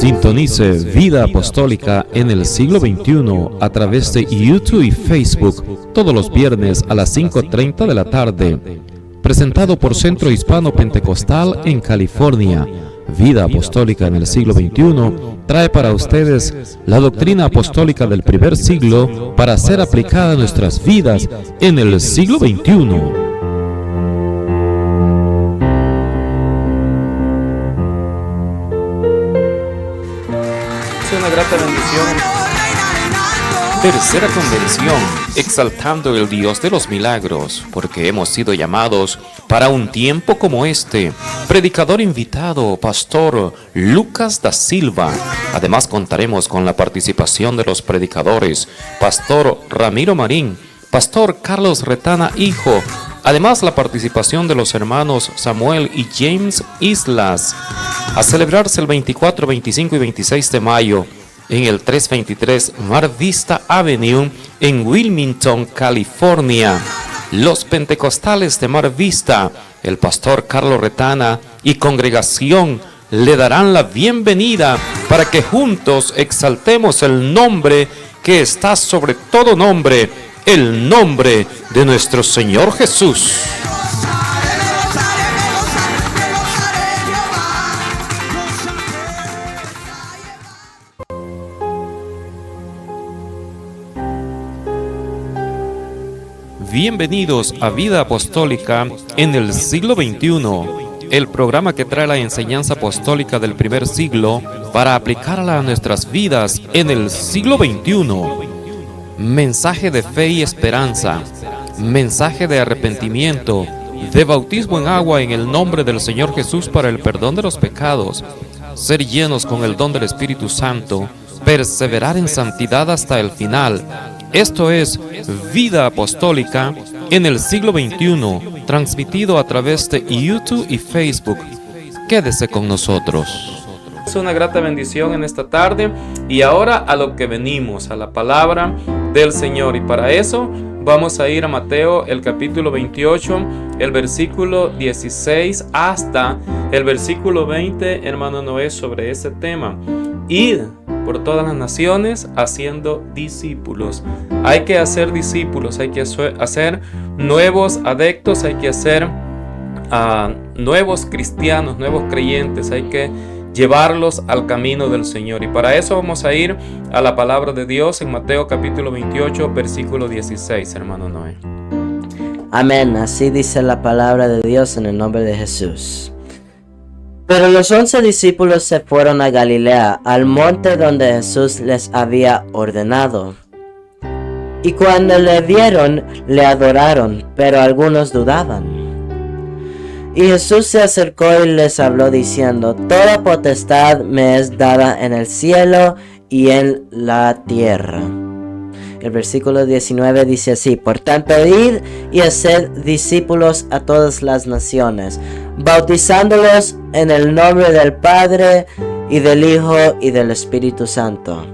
Sintonice Vida Apostólica en el siglo XXI a través de YouTube y Facebook todos los viernes a las 5:30 de la tarde. Presentado por Centro Hispano Pentecostal en California. Vida Apostólica en el siglo XXI trae para ustedes la doctrina apostólica del primer siglo para ser aplicada a nuestras vidas en el siglo XXI. Una grata bendición. Tercera convención, exaltando el Dios de los milagros, porque hemos sido llamados para un tiempo como este. Predicador invitado, Pastor Lucas da Silva. Además contaremos con la participación de los predicadores, Pastor Ramiro Marín, Pastor Carlos Retana Hijo. Además la participación de los hermanos Samuel y James Islas. A celebrarse el 24, 25 y 26 de mayo en el 323 Mar Vista Avenue en Wilmington, California. Los pentecostales de Mar Vista, el pastor Carlos Retana y congregación le darán la bienvenida para que juntos exaltemos el nombre que está sobre todo nombre, el nombre de nuestro Señor Jesús. Bienvenidos a Vida Apostólica en el siglo XXI, el programa que trae la enseñanza apostólica del primer siglo para aplicarla a nuestras vidas en el siglo XXI. Mensaje de fe y esperanza, mensaje de arrepentimiento, de bautismo en agua en el nombre del Señor Jesús para el perdón de los pecados, ser llenos con el don del Espíritu Santo, perseverar en santidad hasta el final. Esto es Vida Apostólica en el siglo XXI, transmitido a través de YouTube y Facebook. Quédese con nosotros. Es una grata bendición en esta tarde y ahora a lo que venimos, a la palabra del Señor. Y para eso vamos a ir a Mateo, el capítulo 28, el versículo 16 hasta el versículo 20, hermano Noé, sobre ese tema. Id por todas las naciones haciendo discípulos. Hay que hacer discípulos, hay que hacer nuevos adeptos, hay que hacer nuevos cristianos, nuevos creyentes, hay que llevarlos al camino del Señor. Y para eso vamos a ir a la palabra de Dios en Mateo capítulo 28, versículo 16, hermano Noé. Amén, así dice la palabra de Dios en el nombre de Jesús. Pero los 11 discípulos se fueron a Galilea, al monte donde Jesús les había ordenado. Y cuando le vieron, le adoraron, pero algunos dudaban. Y Jesús se acercó y les habló diciendo: Toda potestad me es dada en el cielo y en la tierra. El versículo 19 dice así: Por tanto, id y haced discípulos a todas las naciones, bautizándolos en el nombre del Padre, y del Hijo, y del Espíritu Santo,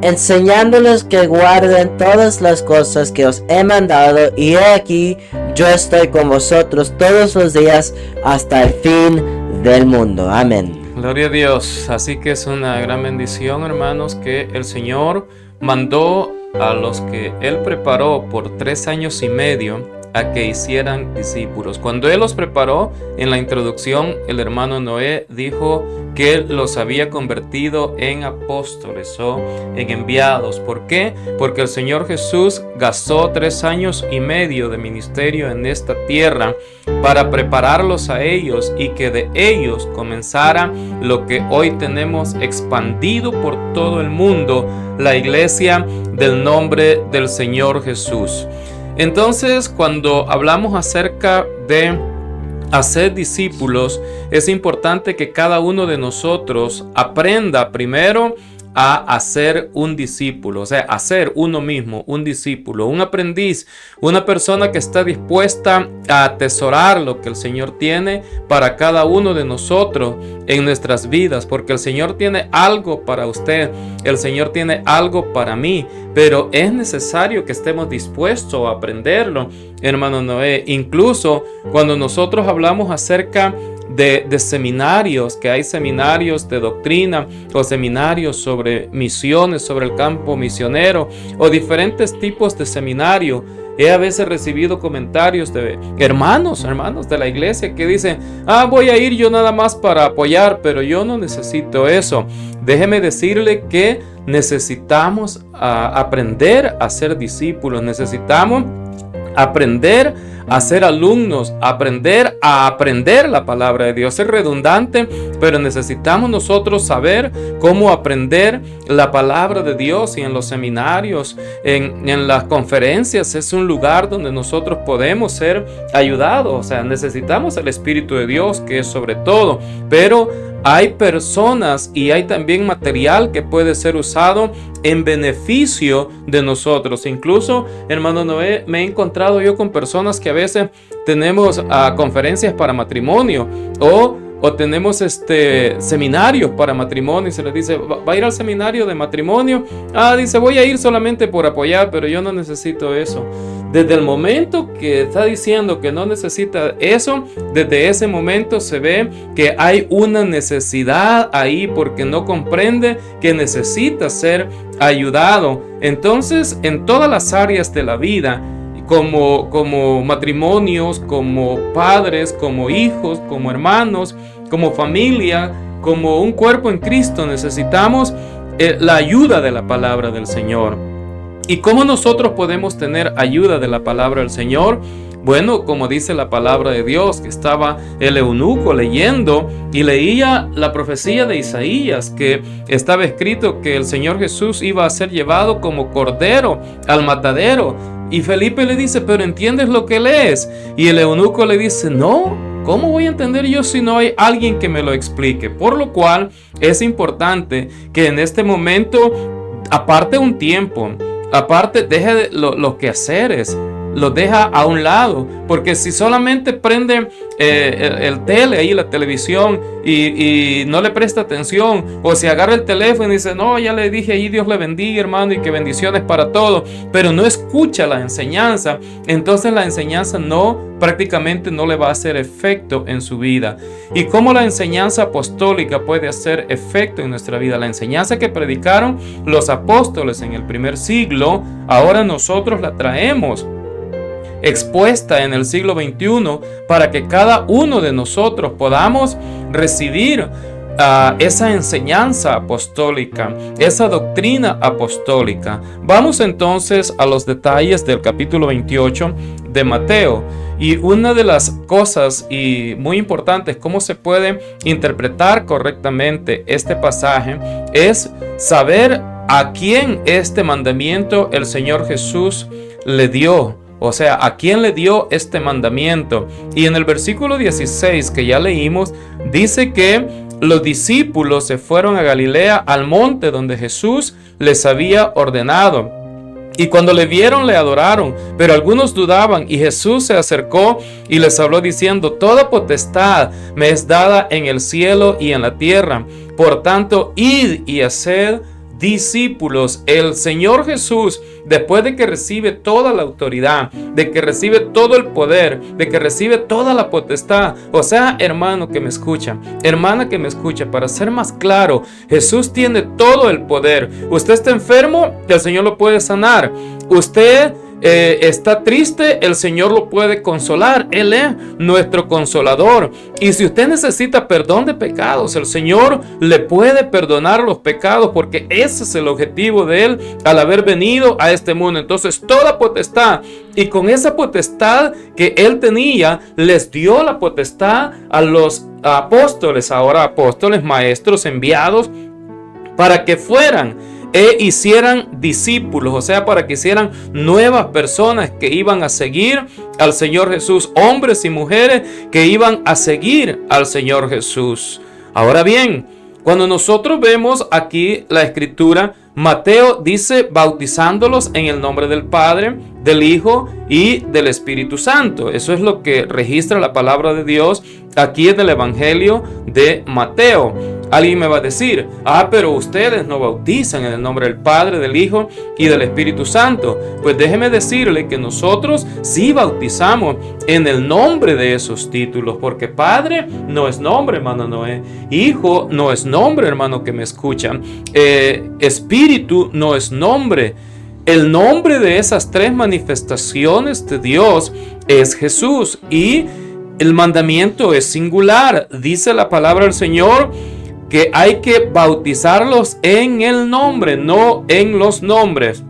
enseñándoles que guarden todas las cosas que os he mandado, y he aquí, yo estoy con vosotros todos los días hasta el fin del mundo. Amén. Gloria a Dios. Así que es una gran bendición, hermanos, que el Señor mandó a los que Él preparó por 3 años y medio a que hicieran discípulos. Cuando Él los preparó, en la introducción, el hermano Noé dijo que Él los había convertido en apóstoles o en enviados. ¿Por qué? Porque el Señor Jesús gastó 3 años y medio de ministerio en esta tierra para prepararlos a ellos y que de ellos comenzara lo que hoy tenemos expandido por todo el mundo, la iglesia del nombre del Señor Jesús. Entonces, cuando hablamos acerca de hacer discípulos, es importante que cada uno de nosotros aprenda primero a hacer un discípulo, o sea, hacer uno mismo un discípulo, un aprendiz, una persona que está dispuesta a atesorar lo que el Señor tiene para cada uno de nosotros en nuestras vidas, porque el Señor tiene algo para usted, el Señor tiene algo para mí, pero es necesario que estemos dispuestos a aprenderlo, hermano Noé. Incluso cuando nosotros hablamos acerca de seminarios, que hay seminarios de doctrina o seminarios sobre misiones, sobre el campo misionero o diferentes tipos de seminario. He a veces recibido comentarios de hermanos de la iglesia que dicen: voy a ir yo nada más para apoyar, pero yo no necesito eso. Déjeme decirle que necesitamos aprender a ser discípulos, necesitamos aprender a ser alumnos, aprender a aprender la palabra de Dios. Es redundante, pero necesitamos nosotros saber cómo aprender la palabra de Dios. Y en los seminarios, en las conferencias, es un lugar donde nosotros podemos ser ayudados. O sea, necesitamos el Espíritu de Dios, que es sobre todo, pero hay personas y hay también material que puede ser usado en beneficio de nosotros. Incluso, hermano Noé, me he encontrado yo con personas que a veces tenemos conferencias para matrimonio o tenemos seminarios para matrimonio y se les dice: ¿va a ir al seminario de matrimonio? Dice: voy a ir solamente por apoyar, pero yo no necesito eso. Desde el momento que está diciendo que no necesita eso, desde ese momento se ve que hay una necesidad ahí, porque no comprende que necesita ser ayudado. Entonces, en todas las áreas de la vida, como matrimonios, como padres, como hijos, como hermanos, como familia, como un cuerpo en Cristo, necesitamos la ayuda de la palabra del Señor. ¿Y cómo nosotros podemos tener ayuda de la palabra del Señor? Bueno, como dice la palabra de Dios, que estaba el eunuco leyendo y leía la profecía de Isaías, que estaba escrito que el Señor Jesús iba a ser llevado como cordero al matadero. Y Felipe le dice: ¿pero entiendes lo que lees? Y el eunuco le dice: no, ¿cómo voy a entender yo si no hay alguien que me lo explique? Por lo cual es importante que en este momento aparte un tiempo, aparte deje los quehaceres, los deja a un lado, porque si solamente prende el tele ahí, la televisión, y no le presta atención, o si agarra el teléfono y dice: no, ya le dije ahí, Dios le bendiga, hermano, y que bendiciones para todo, pero no escucha la enseñanza, entonces la enseñanza prácticamente no le va a hacer efecto en su vida. ¿Y cómo la enseñanza apostólica puede hacer efecto en nuestra vida? La enseñanza que predicaron los apóstoles en el primer siglo, ahora nosotros la traemos expuesta en el siglo XXI para que cada uno de nosotros podamos recibir esa enseñanza apostólica, esa doctrina apostólica. Vamos entonces a los detalles del capítulo 28 de Mateo. Y una de las cosas y muy importantes, cómo se puede interpretar correctamente este pasaje, es saber a quién este mandamiento el Señor Jesús le dio. O sea, ¿a quién le dio este mandamiento? Y en el versículo 16 que ya leímos, dice que los discípulos se fueron a Galilea, al monte donde Jesús les había ordenado. Y cuando le vieron, le adoraron, pero algunos dudaban. Y Jesús se acercó y les habló diciendo: toda potestad me es dada en el cielo y en la tierra. Por tanto, id y haced discípulos. El Señor Jesús, después de que recibe toda la autoridad, de que recibe todo el poder, de que recibe toda la potestad, o sea, hermano que me escucha, hermana que me escucha, para ser más claro, Jesús tiene todo el poder. Usted está enfermo, el Señor lo puede sanar. Usted está triste, el Señor lo puede consolar. Él es nuestro consolador. Y si usted necesita perdón de pecados, el Señor le puede perdonar los pecados, porque ese es el objetivo de Él al haber venido a este mundo. Entonces, toda potestad, y con esa potestad que Él tenía, les dio la potestad a los apóstoles, ahora apóstoles, maestros enviados, para que fueran hicieran discípulos, o sea, para que hicieran nuevas personas que iban a seguir al Señor Jesús, hombres y mujeres que iban a seguir al Señor Jesús. Ahora bien, cuando nosotros vemos aquí la escritura, Mateo dice bautizándolos en el nombre del Padre, del Hijo y del Espíritu Santo. Eso es lo que registra la palabra de Dios aquí en el Evangelio de Mateo. Alguien me va a decir, pero ustedes no bautizan en el nombre del Padre, del Hijo y del Espíritu Santo. Pues déjeme decirle que nosotros sí bautizamos en el nombre de esos títulos, porque Padre no es nombre, hermano Noé. Hijo no es nombre, hermano que me escuchan. Espíritu no es nombre. El nombre de esas tres manifestaciones de Dios es Jesús, y el mandamiento es singular. Dice la palabra del Señor que hay que bautizarlos en el nombre, no en los nombres.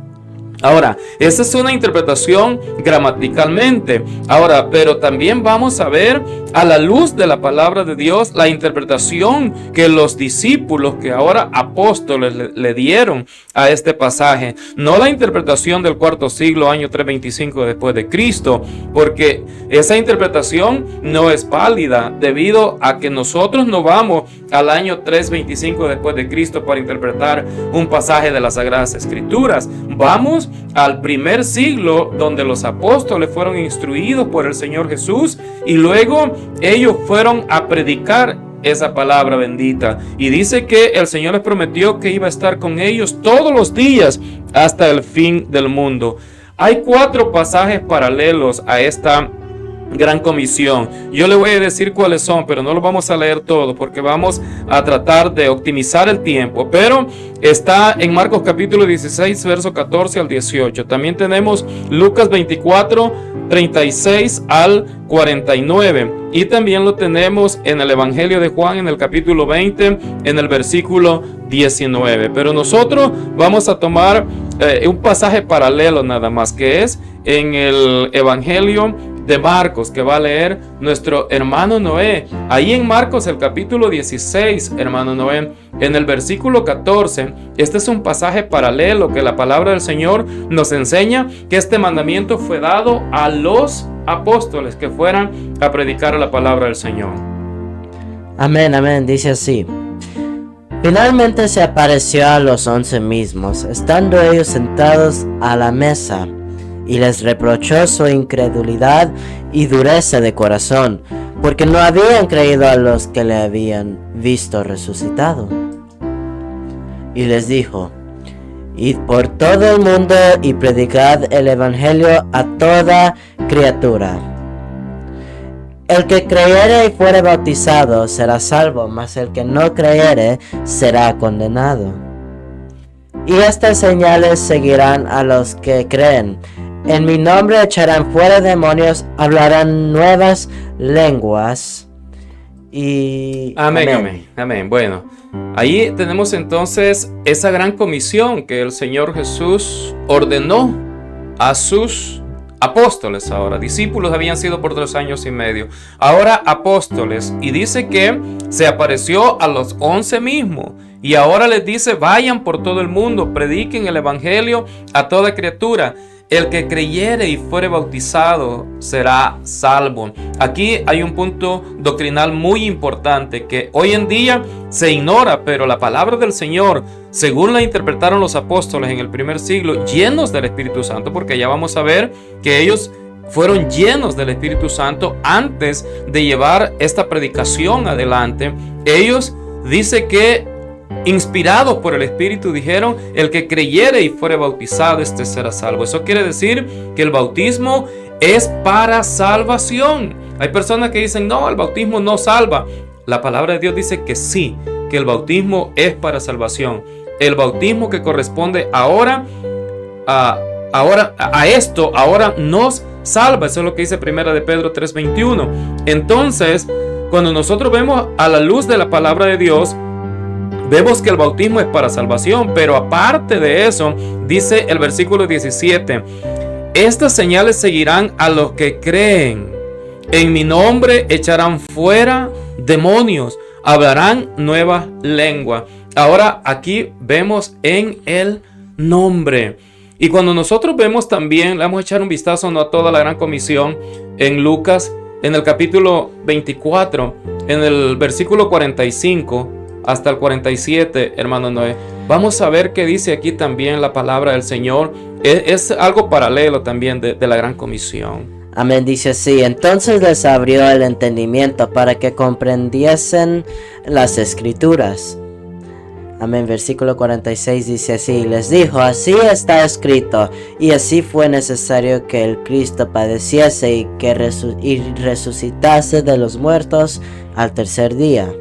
Ahora, esa es una interpretación gramaticalmente. Ahora, pero también vamos a ver a la luz de la palabra de Dios la interpretación que los discípulos, que ahora apóstoles, le dieron a este pasaje. No la interpretación del cuarto siglo, año 325 después de Cristo, porque esa interpretación no es válida debido a que nosotros no vamos al año 325 después de Cristo para interpretar un pasaje de las Sagradas Escrituras. Vamos al primer siglo, donde los apóstoles fueron instruidos por el Señor Jesús y luego ellos fueron a predicar esa palabra bendita. Y dice que el Señor les prometió que iba a estar con ellos todos los días hasta el fin del mundo. Hay 4 pasajes paralelos a esta gran comisión. Yo le voy a decir cuáles son, pero no los vamos a leer todos porque vamos a tratar de optimizar el tiempo. Pero está en Marcos capítulo 16, verso 14 al 18. También tenemos Lucas 24, 36 al 49. Y también lo tenemos en el Evangelio de Juan, en el capítulo 20, en el versículo 19. Pero nosotros vamos a tomar un pasaje paralelo nada más, que es en el Evangelio de Marcos, que va a leer nuestro hermano Noé. Ahí en Marcos el capítulo 16, hermano Noé, en el versículo 14, este es un pasaje paralelo que la palabra del Señor nos enseña que este mandamiento fue dado a los apóstoles que fueran a predicar la palabra del Señor. Amén, amén, dice así. Finalmente se apareció a los 11 mismos, estando ellos sentados a la mesa, y les reprochó su incredulidad y dureza de corazón, porque no habían creído a los que le habían visto resucitado. Y les dijo: id por todo el mundo y predicad el evangelio a toda criatura. El que creyere y fuere bautizado será salvo, mas el que no creyere será condenado. Y estas señales seguirán a los que creen. En mi nombre echarán fuera demonios, hablarán nuevas lenguas. Y amén. Bueno, ahí tenemos entonces esa gran comisión que el Señor Jesús ordenó a sus apóstoles. Ahora, discípulos habían sido por 3 años y medio, ahora apóstoles, y dice que se apareció a los 11 mismos. Y ahora les dice: vayan por todo el mundo, prediquen el evangelio a toda criatura. El que creyere y fuere bautizado será salvo. Aquí hay un punto doctrinal muy importante que hoy en día se ignora, pero la palabra del Señor, según la interpretaron los apóstoles en el primer siglo, llenos del Espíritu Santo, porque ya vamos a ver que ellos fueron llenos del Espíritu Santo antes de llevar esta predicación adelante. Ellos dice que inspirados por el Espíritu dijeron: el que creyere y fuere bautizado, este será salvo. Eso quiere decir que el bautismo es para salvación. Hay personas que dicen: no, el bautismo no salva. La palabra de Dios dice que sí, que el bautismo es para salvación. El bautismo que corresponde ahora a esto, ahora nos salva. Eso es lo que dice 1 de Pedro 3:21. Entonces, cuando nosotros vemos a la luz de la palabra de Dios, vemos que el bautismo es para salvación, pero aparte de eso, dice el versículo 17: estas señales seguirán a los que creen. En mi nombre echarán fuera demonios, hablarán nuevas lenguas. Ahora aquí vemos en el nombre. Y cuando nosotros vemos también, le vamos a echar un vistazo a toda la gran comisión en Lucas, en el capítulo 24, en el versículo 45 hasta el 47, hermano Noé. Vamos a ver qué dice aquí también la palabra del Señor. Es algo paralelo también de la gran comisión. Amén, dice así: entonces les abrió el entendimiento para que comprendiesen las escrituras. Amén, versículo 46 dice así: les dijo, así está escrito, y así fue necesario que el Cristo padeciese y que resucitase de los muertos al tercer día,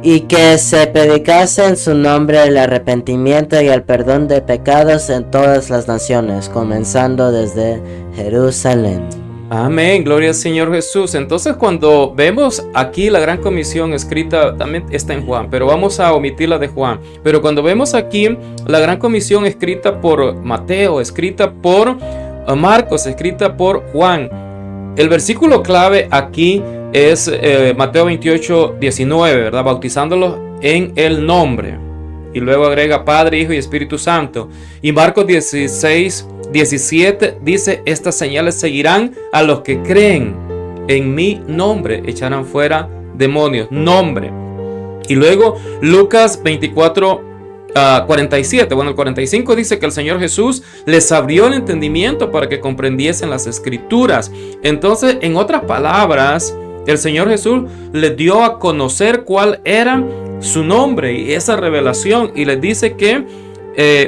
y que se predicase en su nombre el arrepentimiento y el perdón de pecados en todas las naciones, comenzando desde Jerusalén. Amén, gloria al Señor Jesús. Entonces, cuando vemos aquí la gran comisión escrita, también está en Juan, pero vamos a omitir la de Juan. Pero cuando vemos aquí la gran comisión escrita por Mateo, escrita por Marcos, escrita por Juan, el versículo clave aquí es Mateo 28, 19, ¿verdad? Bautizándolos en el nombre. Y luego agrega Padre, Hijo y Espíritu Santo. Y Marcos 16, 17 dice: estas señales seguirán a los que creen en mi nombre, echarán fuera demonios. Nombre. Y luego Lucas 24, 47, bueno, el 45 dice que el Señor Jesús les abrió el entendimiento para que comprendiesen las escrituras. Entonces, en otras palabras, el Señor Jesús les dio a conocer cuál era su nombre y esa revelación, y les dice que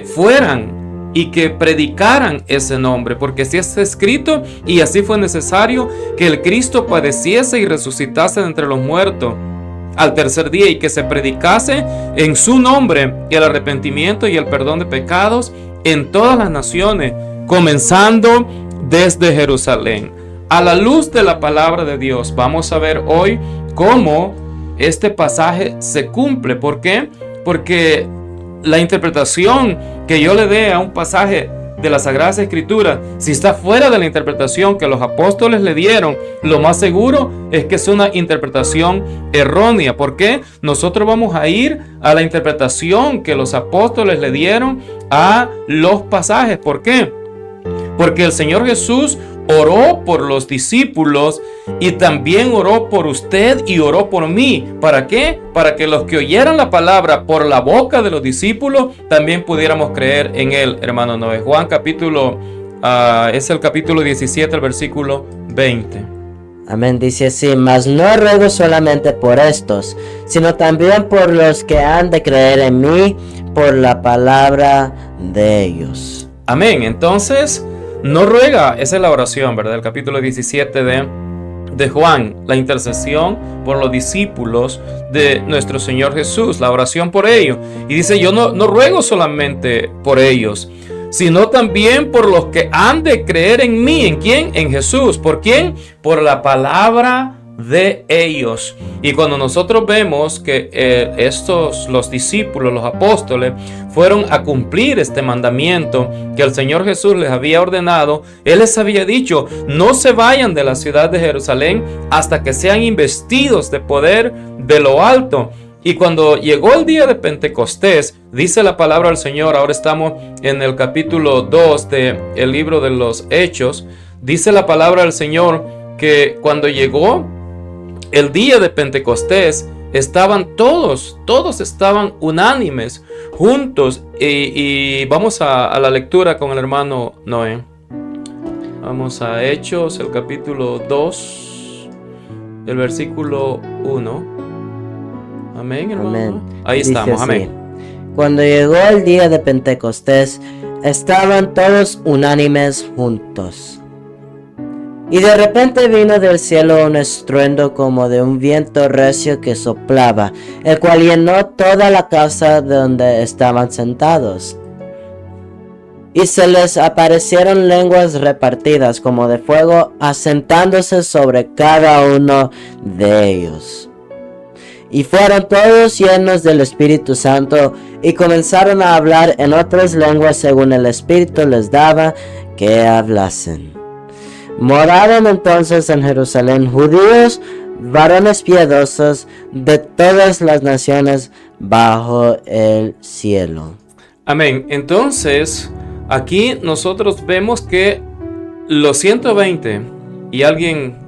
fueran y que predicaran ese nombre, porque así está escrito y así fue necesario que el Cristo padeciese y resucitase de entre los muertos al tercer día, y que se predicase en su nombre el arrepentimiento y el perdón de pecados en todas las naciones, comenzando desde Jerusalén. A la luz de la palabra de Dios, vamos a ver hoy cómo este pasaje se cumple. ¿Por qué? Porque la interpretación que yo le dé a un pasaje de las Sagradas Escrituras, si está fuera de la interpretación que los apóstoles le dieron, lo más seguro es que es una interpretación errónea. ¿Por qué? Nosotros vamos a ir a la interpretación que los apóstoles le dieron a los pasajes. ¿Por qué? Porque el Señor Jesús oró por los discípulos y también oró por usted y oró por mí. ¿Para qué? Para que los que oyeran la palabra por la boca de los discípulos también pudiéramos creer en él, hermano Noé. Juan capítulo, es el capítulo 17, el versículo 20. Amén, dice así: mas no ruego solamente por estos, sino también por los que han de creer en mí por la palabra de ellos. Amén. Entonces, no ruega, esa es la oración, ¿verdad? El capítulo 17 de Juan, la intercesión por los discípulos de nuestro Señor Jesús, la oración por ellos. Y dice: yo no ruego solamente por ellos, sino también por los que han de creer en mí. ¿En quién? En Jesús. ¿Por quién? Por la palabra de ellos. Y cuando nosotros vemos que los discípulos, los apóstoles, fueron a cumplir este mandamiento que el Señor Jesús les había ordenado, Él les había dicho: no se vayan de la ciudad de Jerusalén hasta que sean investidos de poder de lo alto. Y cuando llegó el día de Pentecostés, dice la palabra del Señor, ahora estamos en el capítulo 2 del libro de los Hechos, dice la palabra del Señor que cuando llegó el día de Pentecostés, estaban todos estaban unánimes, juntos. Y vamos a la lectura con el hermano Noé. Vamos a Hechos, el capítulo 2, el versículo 1. Amén, hermano. Amén. Ahí estamos, amén. Cuando llegó el día de Pentecostés, estaban todos unánimes juntos. Y de repente vino del cielo un estruendo como de un viento recio que soplaba, el cual llenó toda la casa donde estaban sentados. Y se les aparecieron lenguas repartidas como de fuego, asentándose sobre cada uno de ellos. Y fueron todos llenos del Espíritu Santo, y comenzaron a hablar en otras lenguas según el Espíritu les daba que hablasen. Moraban entonces en Jerusalén judíos, varones piadosos de todas las naciones bajo el cielo. Amén. Entonces, aquí nosotros vemos que los 120, y alguien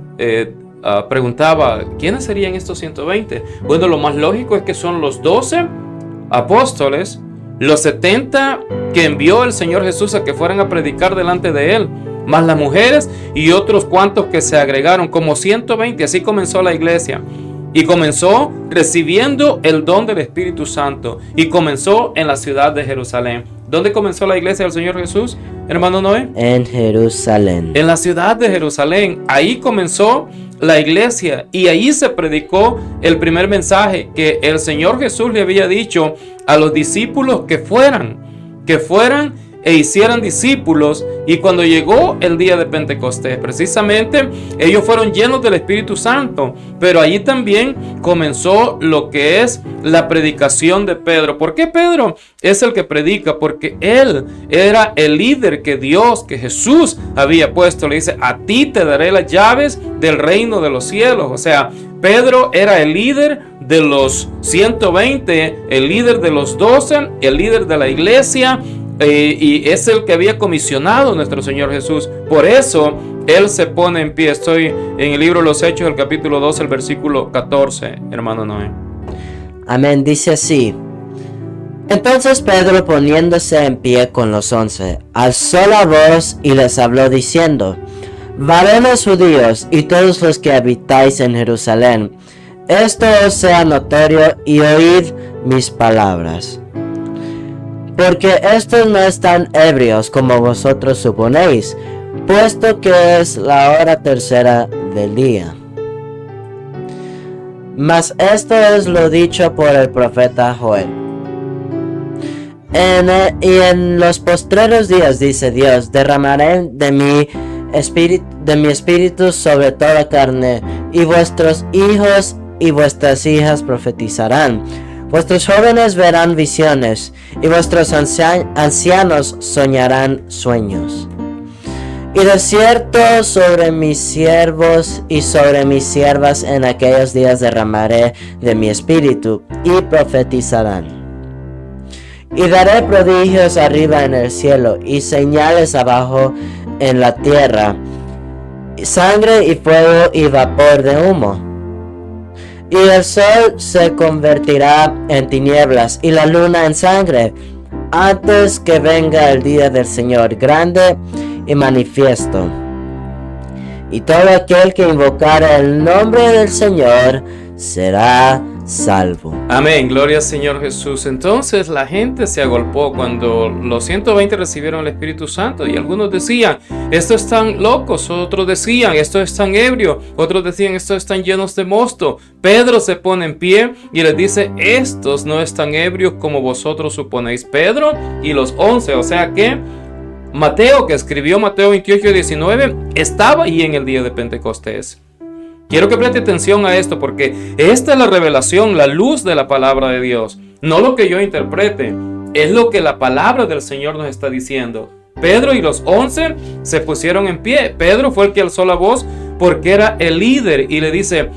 preguntaba, ¿quiénes serían estos 120? Bueno, lo más lógico es que son los 12 apóstoles, los 70 que envió el Señor Jesús a que fueran a predicar delante de él, más las mujeres y otros cuantos que se agregaron, como 120. Así comenzó la iglesia. Y comenzó recibiendo el don del Espíritu Santo. Y comenzó en la ciudad de Jerusalén. ¿Dónde comenzó la iglesia del Señor Jesús, hermano Noé? En Jerusalén. En la ciudad de Jerusalén. Ahí comenzó la iglesia. Y ahí se predicó el primer mensaje que el Señor Jesús le había dicho a los discípulos que fueran e hicieran discípulos. Y cuando llegó el día de Pentecostés, precisamente ellos fueron llenos del Espíritu Santo, pero allí también comenzó lo que es la predicación de Pedro. ¿Por qué Pedro es el que predica? Porque él era el líder que Dios, que Jesús había puesto. Le dice: a ti te daré las llaves del reino de los cielos. O sea, Pedro era el líder de los 120, el líder de los 12, el líder de la iglesia. Y es el que había comisionado nuestro Señor Jesús. Por eso Él se pone en pie. Estoy en el libro de los Hechos, el capítulo 12, el versículo 14, hermano Noé. Amén, dice así: entonces Pedro, poniéndose en pie con los 11, alzó la voz y les habló diciendo: varones judíos y todos los que habitáis en Jerusalén, esto os sea notorio y oíd mis palabras. Porque estos no están ebrios como vosotros suponéis, puesto que es la hora tercera del día. Mas esto es lo dicho por el profeta Joel. Y en los postreros días, dice Dios, derramaré de mi espíritu sobre toda carne, y vuestros hijos y vuestras hijas profetizarán. Vuestros jóvenes verán visiones, y vuestros ancianos soñarán sueños. Y de cierto sobre mis siervos y sobre mis siervas en aquellos días derramaré de mi espíritu, y profetizarán. Y daré prodigios arriba en el cielo, y señales abajo en la tierra, sangre y fuego y vapor de humo. Y el sol se convertirá en tinieblas y la luna en sangre, antes que venga el día del Señor grande y manifiesto. Y todo aquel que invocare el nombre del Señor será salvo. Amén, gloria al Señor Jesús. Entonces la gente se agolpó cuando los 120 recibieron el Espíritu Santo, y algunos decían: estos están locos. Otros decían: estos están ebrios. Otros decían: estos están llenos de mosto. Pedro se pone en pie y les dice: estos no están ebrios como vosotros suponéis. Pedro y los 11, o sea que Mateo, que escribió Mateo 28:19, estaba ahí en el día de Pentecostés. Quiero que preste atención a esto, porque esta es la revelación, la luz de la palabra de Dios. No lo que yo interprete, es lo que la palabra del Señor nos está diciendo. Pedro y los 11 se pusieron en pie. Pedro fue el que alzó la voz porque era el líder, y le dice: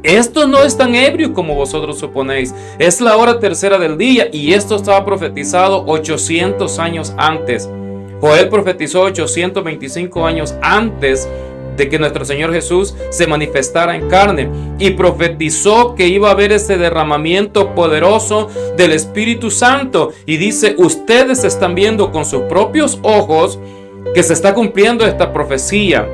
estos no están ebrios como vosotros suponéis. Es la hora tercera del día, y esto estaba profetizado 800 años antes. Joel profetizó 825 años antes de que nuestro Señor Jesús se manifestara en carne, y profetizó que iba a haber ese derramamiento poderoso del Espíritu Santo. Y dice: ustedes están viendo con sus propios ojos que se está cumpliendo esta profecía,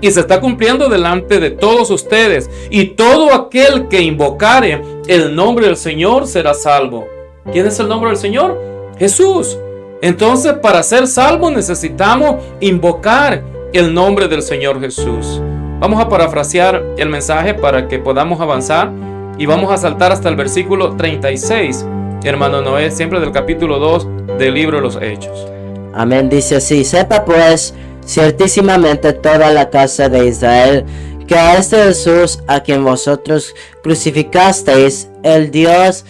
y se está cumpliendo delante de todos ustedes, y todo aquel que invocare el nombre del Señor será salvo. ¿Quién es el nombre del Señor? Jesús. Entonces, para ser salvos necesitamos invocar el nombre del Señor Jesús. Vamos a parafrasear el mensaje para que podamos avanzar, y vamos a saltar hasta el versículo 36, hermano Noé, siempre del capítulo 2 del libro de los Hechos. Amén, dice así: sepa pues ciertísimamente toda la casa de Israel que a este Jesús, a quien vosotros crucificasteis, Dios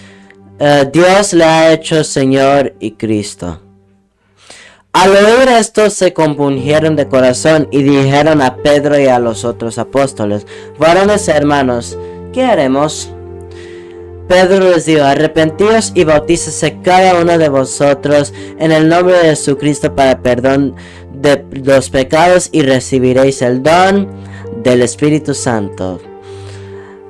le ha hecho Señor y Cristo. Al oír esto se compungieron de corazón y dijeron a Pedro y a los otros apóstoles: varones hermanos, ¿qué haremos? Pedro les dijo: arrepentíos y bautícese cada uno de vosotros en el nombre de Jesucristo para perdón de los pecados, y recibiréis el don del Espíritu Santo.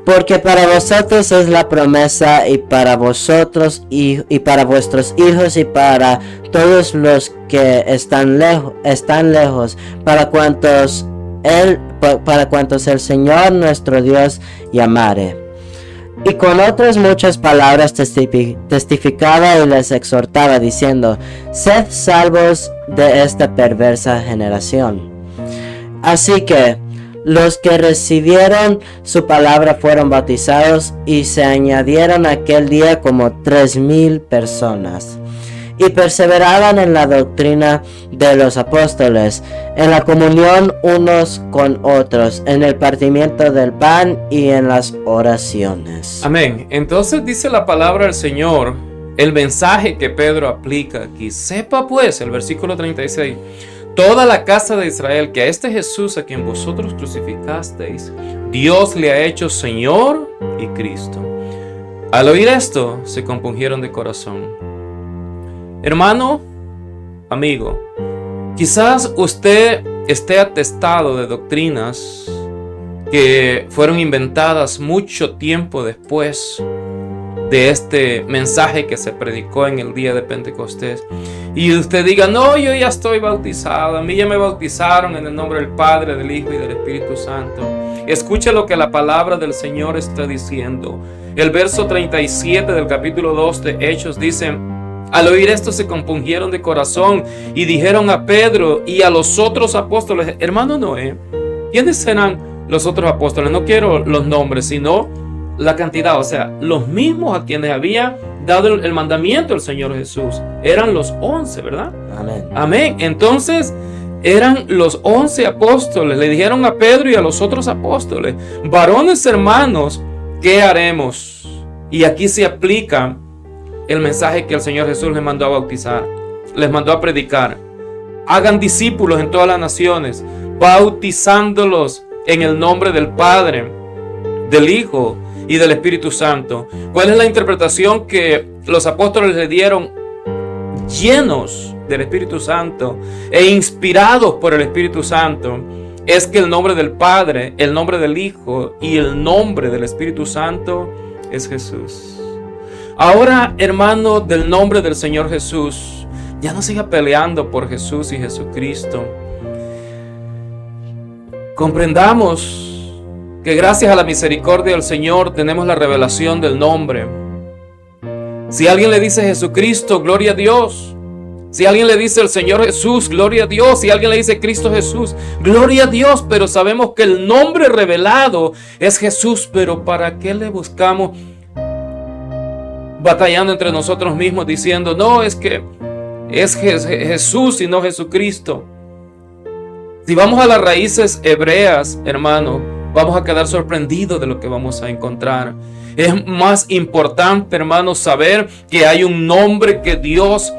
Porque para vosotros es la promesa, y para vosotros y para vuestros hijos, y para todos los que están lejos, para cuantos el Señor nuestro Dios llamare. Y con otras muchas palabras testificaba y les exhortaba, diciendo: sed salvos de esta perversa generación. Así que los que recibieron su palabra fueron bautizados, y se añadieron aquel día como 3,000 personas. Y perseveraban en la doctrina de los apóstoles, en la comunión unos con otros, en el partimiento del pan y en las oraciones. Amén. Entonces dice la palabra del Señor, el mensaje que Pedro aplica aquí. Sepa pues, el versículo 36, toda la casa de Israel, que a este Jesús a quien vosotros crucificasteis, Dios le ha hecho Señor y Cristo. Al oír esto, se compungieron de corazón. Hermano, amigo, quizás usted esté atestado de doctrinas que fueron inventadas mucho tiempo después de este mensaje que se predicó en el día de Pentecostés, y usted diga: no, yo ya estoy bautizado, a mí ya me bautizaron en el nombre del Padre, del Hijo y del Espíritu Santo. Escuche lo que la palabra del Señor está diciendo. El verso 37 del capítulo 2 de Hechos dice: al oír esto se compungieron de corazón y dijeron a Pedro y a los otros apóstoles. Hermano Noé, ¿quiénes serán los otros apóstoles? No quiero los nombres, sino la cantidad. O sea, los mismos a quienes había dado el mandamiento el Señor Jesús. Eran los 11, ¿verdad? Amén. Amén. Entonces eran los 11 apóstoles. Le dijeron a Pedro y a los otros apóstoles: varones hermanos, ¿qué haremos? Y aquí se aplica el mensaje que el Señor Jesús les mandó a bautizar, les mandó a predicar. Hagan discípulos en todas las naciones, bautizándolos en el nombre del Padre, del Hijo y del Espíritu Santo. ¿Cuál es la interpretación que los apóstoles le dieron? Llenos del Espíritu Santo e inspirados por el Espíritu Santo, es que el nombre del Padre, el nombre del Hijo y el nombre del Espíritu Santo es Jesús. Ahora, hermano, del nombre del Señor Jesús, ya no siga peleando por Jesús y Jesucristo. Comprendamos que gracias a la misericordia del Señor tenemos la revelación del nombre. Si alguien le dice Jesucristo, gloria a Dios. Si alguien le dice el Señor Jesús, gloria a Dios. Si alguien le dice Cristo Jesús, gloria a Dios. Pero sabemos que el nombre revelado es Jesús. Pero ¿para qué le buscamos batallando entre nosotros mismos diciendo: no, es que es Jesús y no Jesucristo? Si vamos a las raíces hebreas, hermano, vamos a quedar sorprendidos de lo que vamos a encontrar. Es más importante, hermano, saber que hay un nombre que Dios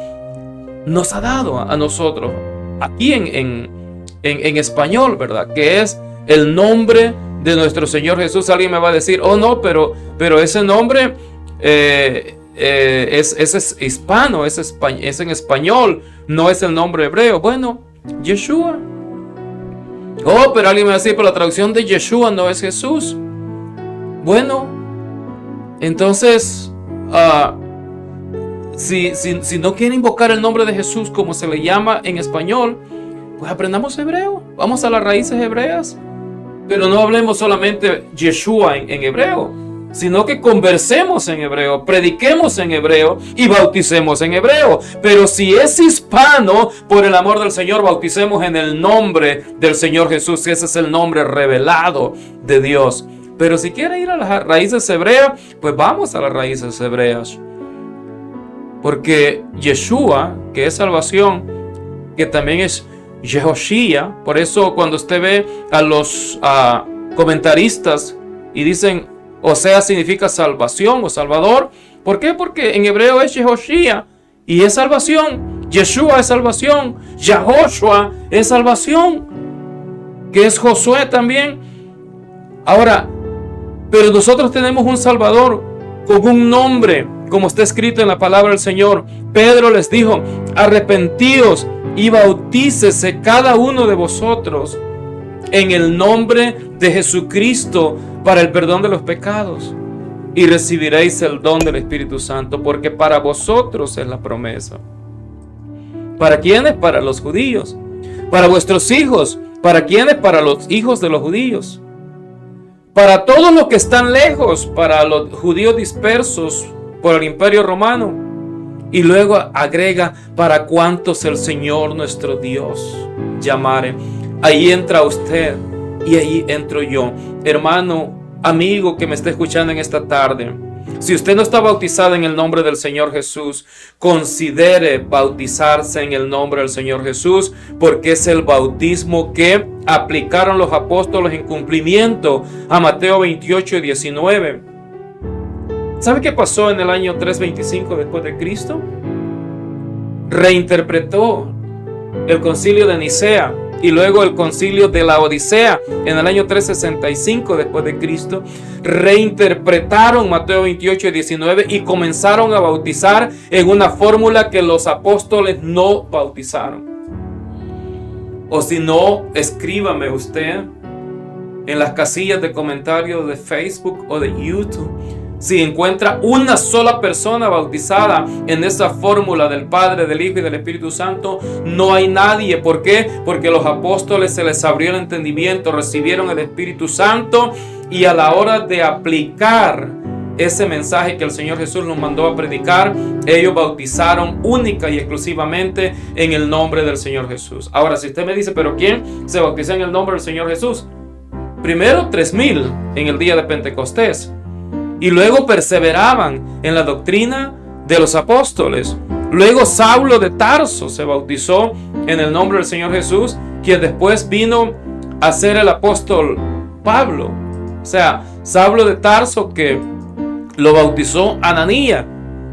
nos ha dado a nosotros aquí en español, ¿verdad? Que es el nombre de nuestro Señor Jesús. Alguien me va a decir: oh no, pero ese nombre es hispano, es en español, no es el nombre hebreo. Bueno, Yeshua. Oh, pero alguien me va a decir: pero la traducción de Yeshua no es Jesús. Bueno, entonces si no quiere invocar el nombre de Jesús como se le llama en español, pues aprendamos hebreo, vamos a las raíces hebreas. Pero no hablemos solamente Yeshua en hebreo, sino que conversemos en hebreo, prediquemos en hebreo y bauticemos en hebreo. Pero si es hispano, por el amor del Señor, bauticemos en el nombre del Señor Jesús, que ese es el nombre revelado de Dios. Pero si quiere ir a las raíces hebreas, pues vamos a las raíces hebreas. Porque Yeshua, que es salvación, que también es Yehoshia, por eso cuando usted ve a los comentaristas y dicen Osea significa salvación o salvador. ¿Por qué? Porque en hebreo es Yehoshia y es salvación. Yeshua es salvación. Yahoshua es salvación, que es Josué también. Ahora, pero nosotros tenemos un Salvador con un nombre, como está escrito en la palabra del Señor. Pedro les dijo: arrepentíos y bautícese cada uno de vosotros en el nombre de Jesucristo para el perdón de los pecados, y recibiréis el don del Espíritu Santo, porque para vosotros es la promesa. ¿Para quiénes? Para los judíos. Para vuestros hijos. ¿Para quiénes? Para los hijos de los judíos. Para todos los que están lejos, para los judíos dispersos por el Imperio Romano. Y luego agrega, para cuantos el Señor nuestro Dios llamare. Ahí entra usted y ahí entro yo. Hermano, amigo que me está escuchando en esta tarde, si usted no está bautizado en el nombre del Señor Jesús, considere bautizarse en el nombre del Señor Jesús, porque es el bautismo que aplicaron los apóstoles en cumplimiento a Mateo 28 y 19. ¿Sabe qué pasó en el año 325 después de Cristo? Reinterpretó el concilio de Nicea y luego el concilio de la Odisea en el año 365 después de Cristo. Reinterpretaron Mateo 28 y 19 y comenzaron a bautizar en una fórmula que los apóstoles no bautizaron. O si no, escríbame usted en las casillas de comentarios de Facebook o de YouTube si encuentra una sola persona bautizada en esa fórmula del Padre, del Hijo y del Espíritu Santo. No hay nadie. ¿Por qué? Porque los apóstoles se les abrió el entendimiento, recibieron el Espíritu Santo, y a la hora de aplicar ese mensaje que el Señor Jesús nos mandó a predicar, ellos bautizaron única y exclusivamente en el nombre del Señor Jesús. Ahora, si usted me dice, ¿pero quién se bautizó en el nombre del Señor Jesús? Primero 3,000 en el día de Pentecostés. Y luego perseveraban en la doctrina de los apóstoles. Luego Saulo de Tarso se bautizó en el nombre del Señor Jesús, quien después vino a ser el apóstol Pablo. O sea, Saulo de Tarso, que lo bautizó Ananías,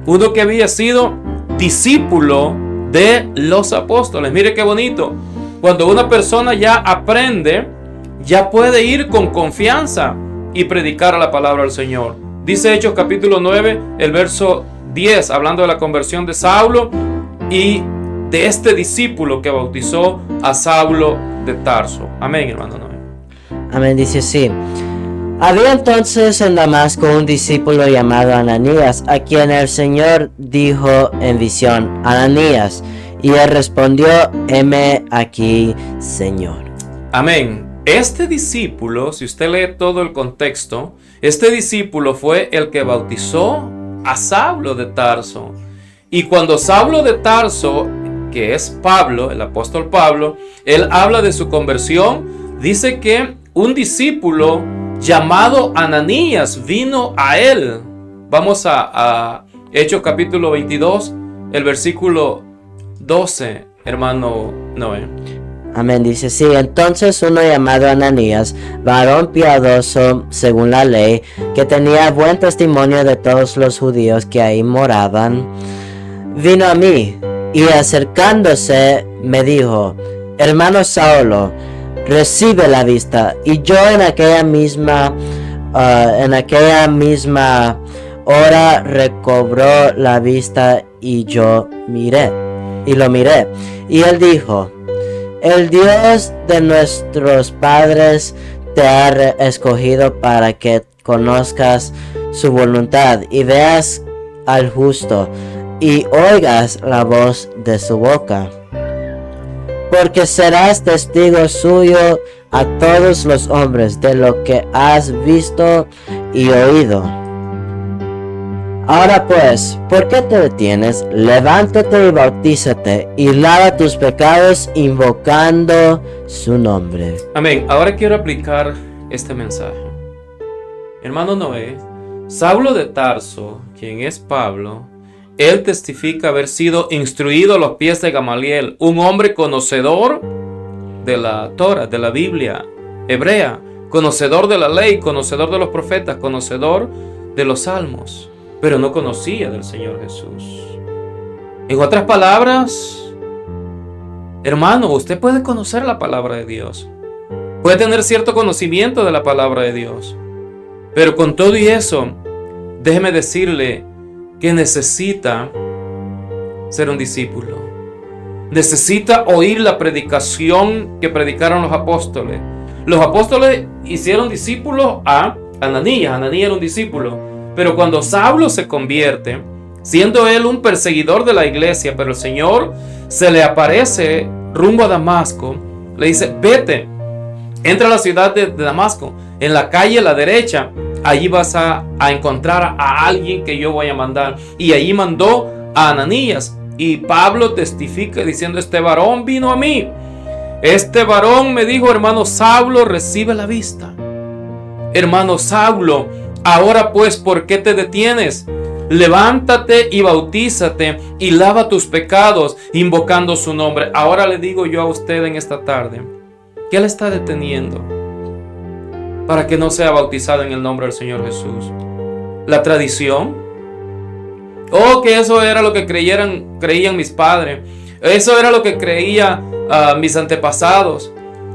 uno que había sido discípulo de los apóstoles. Mire qué bonito. Cuando una persona ya aprende, ya puede ir con confianza y predicar la palabra del Señor. Dice Hechos capítulo 9, el verso 10, hablando de la conversión de Saulo y de este discípulo que bautizó a Saulo de Tarso. Amén, hermano Noé. Amén, dice así. Había entonces en Damasco un discípulo llamado Ananías, a quien el Señor dijo en visión: Ananías. Y él respondió: heme aquí, Señor. Amén. Este discípulo, si usted lee todo el contexto, este discípulo fue el que bautizó a Saulo de Tarso. Y cuando Saulo de Tarso, que es Pablo, el apóstol Pablo, él habla de su conversión, dice que un discípulo llamado Ananías vino a él. Vamos a Hechos capítulo 22, el versículo 12, hermano Noé. Amén, dice sí. Entonces uno llamado Ananías, varón piadoso según la ley, que tenía buen testimonio de todos los judíos que ahí moraban, vino a mí y acercándose me dijo: hermano Saulo, recibe la vista. Y yo en aquella misma hora recobró la vista y yo lo miré. Y él dijo: el Dios de nuestros padres te ha escogido para que conozcas su voluntad y veas al justo y oigas la voz de su boca. Porque serás testigo suyo a todos los hombres de lo que has visto y oído. Ahora pues, ¿por qué te detienes? Levántate y bautízate y lava tus pecados invocando su nombre. Amén. Ahora quiero aplicar este mensaje. Hermano Noé, Saulo de Tarso, quien es Pablo, él testifica haber sido instruido a los pies de Gamaliel, un hombre conocedor de la Torah, de la Biblia hebrea, conocedor de la ley, conocedor de los profetas, conocedor de los salmos, pero no conocía del Señor Jesús. En otras palabras, hermano, usted puede conocer la palabra de Dios, puede tener cierto conocimiento de la palabra de Dios, pero con todo y eso, déjeme decirle que necesita ser un discípulo. Necesita oír la predicación que predicaron los apóstoles. Los apóstoles hicieron discípulos a Ananías era un discípulo, pero cuando Saulo se convierte, siendo él un perseguidor de la iglesia, pero el Señor se le aparece rumbo a Damasco, le dice, vete, entra a la ciudad de Damasco, en la calle a la derecha, allí vas a encontrar a alguien que yo voy a mandar. Y allí mandó a Ananías, y Pablo testifica diciendo, este varón vino a mí, este varón me dijo, hermano Saulo, recibe la vista. Hermano Saulo, ahora pues, ¿por qué te detienes? Levántate y bautízate y lava tus pecados invocando su nombre. Ahora le digo yo a usted en esta tarde, ¿qué le está deteniendo para que no sea bautizado en el nombre del Señor Jesús? ¿La tradición? Oh, que eso era lo que creían mis padres. Eso era lo que creían mis antepasados.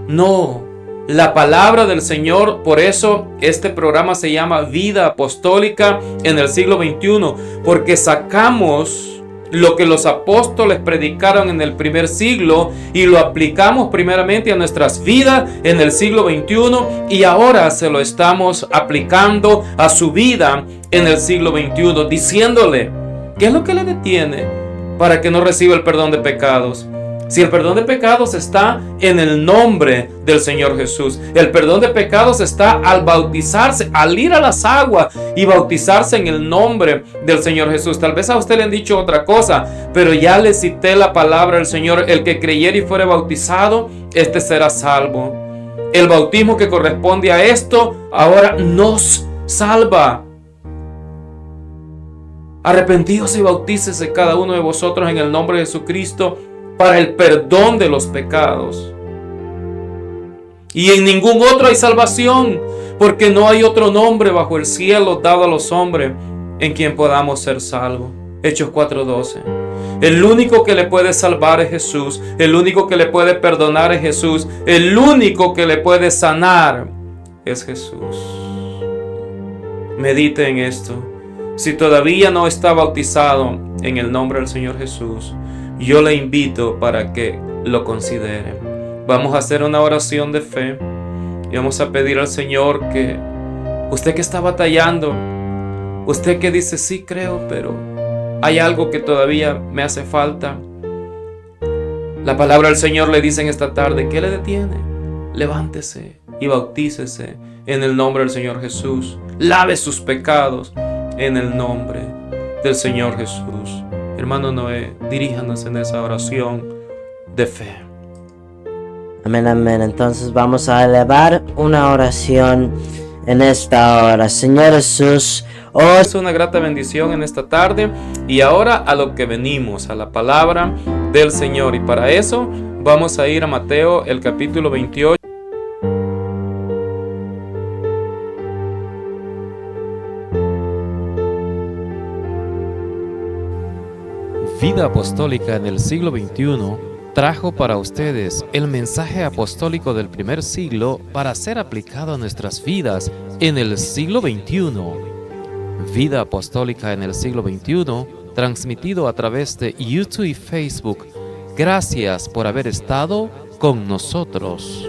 No. La palabra del Señor, por eso este programa se llama Vida Apostólica en el siglo XXI, porque sacamos lo que los apóstoles predicaron en el primer siglo y lo aplicamos primeramente a nuestras vidas en el siglo XXI y ahora se lo estamos aplicando a su vida en el siglo XXI, diciéndole, ¿qué es lo que le detiene para que no reciba el perdón de pecados? Si el perdón de pecados está en el nombre del Señor Jesús, el perdón de pecados está al bautizarse, al ir a las aguas y bautizarse en el nombre del Señor Jesús. Tal vez a usted le han dicho otra cosa, pero ya le cité la palabra del Señor. El que creyere y fuere bautizado, este será salvo. El bautismo que corresponde a esto ahora nos salva. Arrepentíos y bautícese cada uno de vosotros en el nombre de Jesucristo para el perdón de los pecados. Y en ningún otro hay salvación, porque no hay otro nombre bajo el cielo dado a los hombres en quien podamos ser salvos. Hechos 4:12. El único que le puede salvar es Jesús. El único que le puede perdonar es Jesús. El único que le puede sanar es Jesús. Medite en esto. Si todavía no está bautizado en el nombre del Señor Jesús, yo le invito para que lo considere. Vamos a hacer una oración de fe y vamos a pedir al Señor que usted que está batallando, usted que dice sí creo, pero hay algo que todavía me hace falta. La palabra del Señor le dice en esta tarde, ¿qué le detiene? Levántese y bautícese en el nombre del Señor Jesús. Lave sus pecados en el nombre del Señor Jesús. Hermano Noé, diríjanos en esa oración de fe. Amén, amén. Entonces vamos a elevar una oración en esta hora. Señor Jesús, es una grata bendición en esta tarde. Y ahora a lo que venimos, a la palabra del Señor. Y para eso vamos a ir a Mateo, el capítulo 28. Vida Apostólica en el siglo XXI trajo para ustedes el mensaje apostólico del primer siglo para ser aplicado a nuestras vidas en el siglo XXI. Vida Apostólica en el siglo XXI, transmitido a través de YouTube y Facebook. Gracias por haber estado con nosotros.